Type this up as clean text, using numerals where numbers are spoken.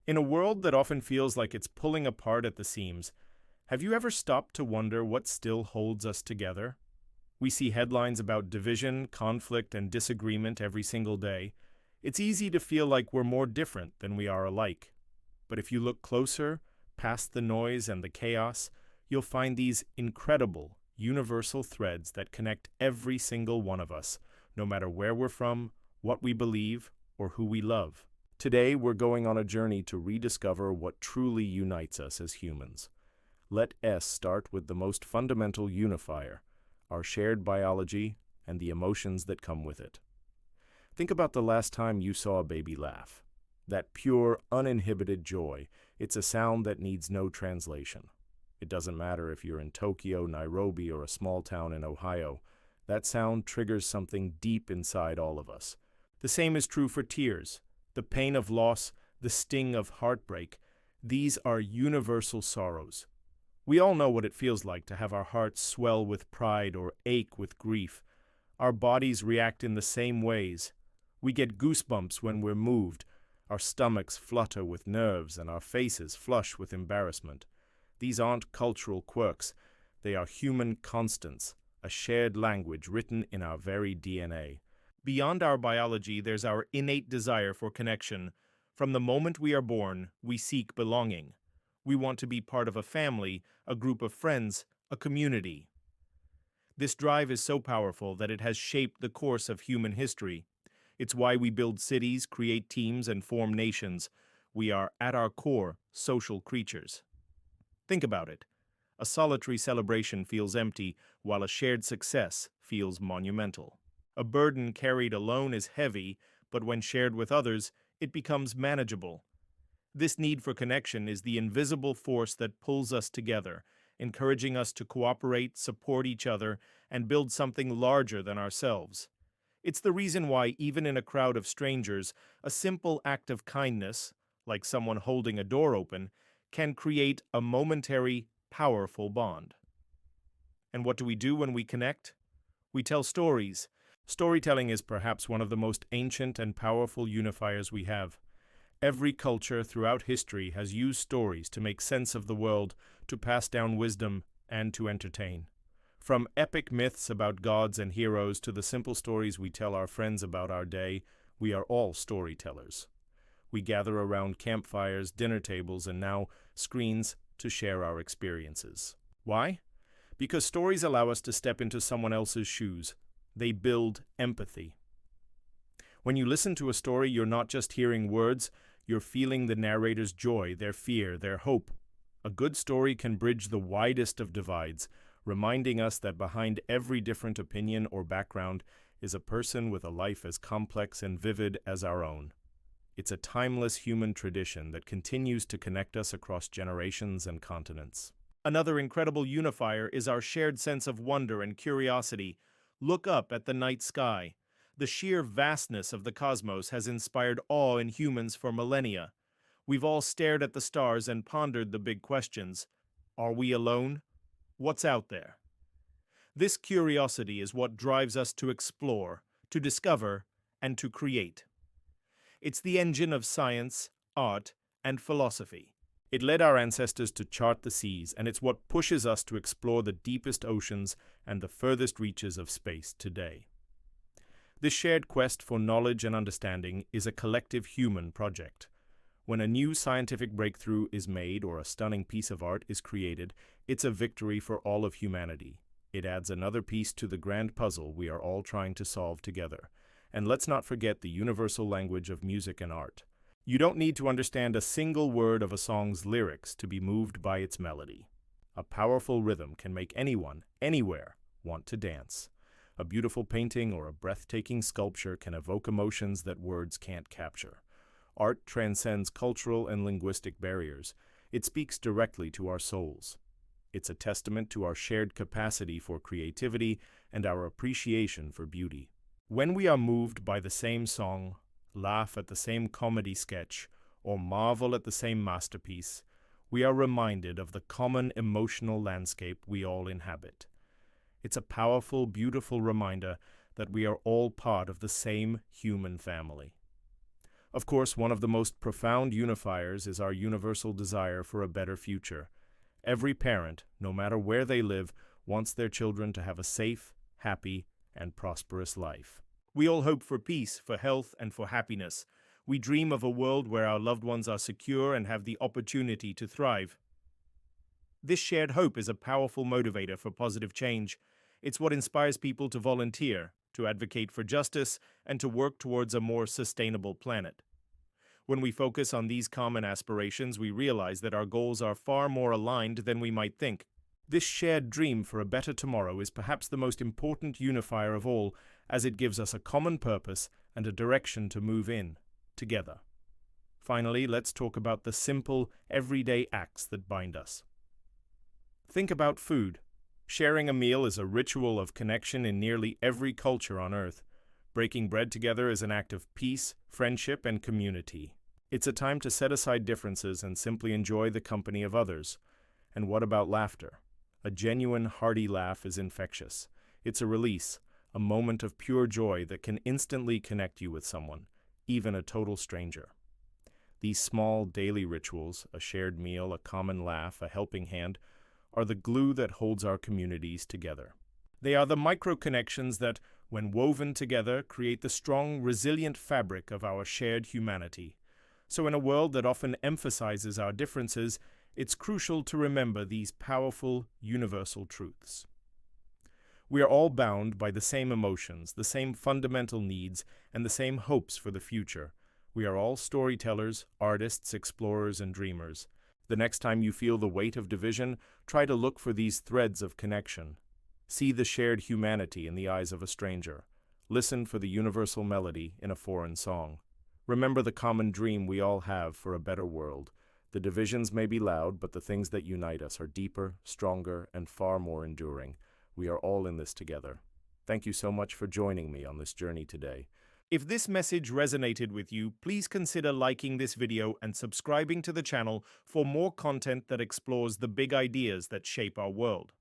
In a world that often feels like it's pulling apart at the seams, have you ever stopped to wonder what still holds us together? We see headlines about division, conflict, and disagreement every single day. It's easy to feel like we're more different than we are alike. But if you look closer, past the noise and the chaos, you'll find these incredible, universal threads that connect every single one of us, no matter where we're from, what we believe, or who we love. Today, we're going on a journey to rediscover what truly unites us as humans. Let S start with the most fundamental unifier, our shared biology and the emotions that come with it. Think about the last time you saw a baby laugh. That pure, uninhibited joy, it's a sound that needs no translation. It doesn't matter if you're in Tokyo, Nairobi, or a small town in Ohio. That sound triggers something deep inside all of us. The same is true for tears. The pain of loss, the sting of heartbreak, these are universal sorrows. We all know what it feels like to have our hearts swell with pride or ache with grief. Our bodies react in the same ways. We get goosebumps when we're moved. Our stomachs flutter with nerves and our faces flush with embarrassment. These aren't cultural quirks. They are human constants, a shared language written in our very DNA. Beyond our biology, there's our innate desire for connection. From the moment we are born, we seek belonging. We want to be part of a family, a group of friends, a community. This drive is so powerful that it has shaped the course of human history. It's why we build cities, create teams, and form nations. We are, at our core, social creatures. Think about it. A solitary celebration feels empty, while a shared success feels monumental. A burden carried alone is heavy, but when shared with others, it becomes manageable. This need for connection is the invisible force that pulls us together, encouraging us to cooperate, support each other, and build something larger than ourselves. It's the reason why, even in a crowd of strangers, a simple act of kindness, like someone holding a door open, can create a momentary, powerful bond. And what do we do when we connect? We tell stories. Storytelling is perhaps one of the most ancient and powerful unifiers we have. Every culture throughout history has used stories to make sense of the world, to pass down wisdom, and to entertain. From epic myths about gods and heroes to the simple stories we tell our friends about our day, we are all storytellers. We gather around campfires, dinner tables, and now screens to share our experiences. Why? Because stories allow us to step into someone else's shoes. They build empathy. When you listen to a story, you're not just hearing words, you're feeling the narrator's joy, their fear, their hope. A good story can bridge the widest of divides, reminding us that behind every different opinion or background is a person with a life as complex and vivid as our own. It's a timeless human tradition that continues to connect us across generations and continents. Another incredible unifier is our shared sense of wonder and curiosity. Look up at the night sky. The sheer vastness of the cosmos has inspired awe in humans for millennia. We've all stared at the stars and pondered the big questions. Are we alone? What's out there? This curiosity is what drives us to explore, to discover, and to create. It's the engine of science, art, and philosophy. It led our ancestors to chart the seas, and it's what pushes us to explore the deepest oceans and the furthest reaches of space today. This shared quest for knowledge and understanding is a collective human project. When a new scientific breakthrough is made or a stunning piece of art is created, it's a victory for all of humanity. It adds another piece to the grand puzzle we are all trying to solve together. And let's not forget the universal language of music and art. You don't need to understand a single word of a song's lyrics to be moved by its melody. A powerful rhythm can make anyone, anywhere, want to dance. A beautiful painting or a breathtaking sculpture can evoke emotions that words can't capture. Art transcends cultural and linguistic barriers. It speaks directly to our souls. It's a testament to our shared capacity for creativity and our appreciation for beauty. When we are moved by the same song, laugh at the same comedy sketch, or marvel at the same masterpiece, we are reminded of the common emotional landscape we all inhabit. It's a powerful, beautiful reminder that we are all part of the same human family. Of course, one of the most profound unifiers is our universal desire for a better future. Every parent, no matter where they live, wants their children to have a safe, happy, and prosperous life. We all hope for peace, for health, and for happiness. We dream of a world where our loved ones are secure and have the opportunity to thrive. This shared hope is a powerful motivator for positive change. It's what inspires people to volunteer, to advocate for justice, and to work towards a more sustainable planet. When we focus on these common aspirations, we realize that our goals are far more aligned than we might think. This shared dream for a better tomorrow is perhaps the most important unifier of all, as it gives us a common purpose and a direction to move in, together. Finally, let's talk about the simple, everyday acts that bind us. Think about food. Sharing a meal is a ritual of connection in nearly every culture on Earth. Breaking bread together is an act of peace, friendship, and community. It's a time to set aside differences and simply enjoy the company of others. And what about laughter? A genuine, hearty laugh is infectious. It's a release, a moment of pure joy that can instantly connect you with someone, even a total stranger. These small daily rituals, a shared meal, a common laugh, a helping hand, are the glue that holds our communities together. They are the micro-connections that, when woven together, create the strong, resilient fabric of our shared humanity. So in a world that often emphasizes our differences, it's crucial to remember these powerful, universal truths. We are all bound by the same emotions, the same fundamental needs, and the same hopes for the future. We are all storytellers, artists, explorers, and dreamers. The next time you feel the weight of division, try to look for these threads of connection. See the shared humanity in the eyes of a stranger. Listen for the universal melody in a foreign song. Remember the common dream we all have for a better world. The divisions may be loud, but the things that unite us are deeper, stronger, and far more enduring. We are all in this together. Thank you so much for joining me on this journey today. If this message resonated with you, please consider liking this video and subscribing to the channel for more content that explores the big ideas that shape our world.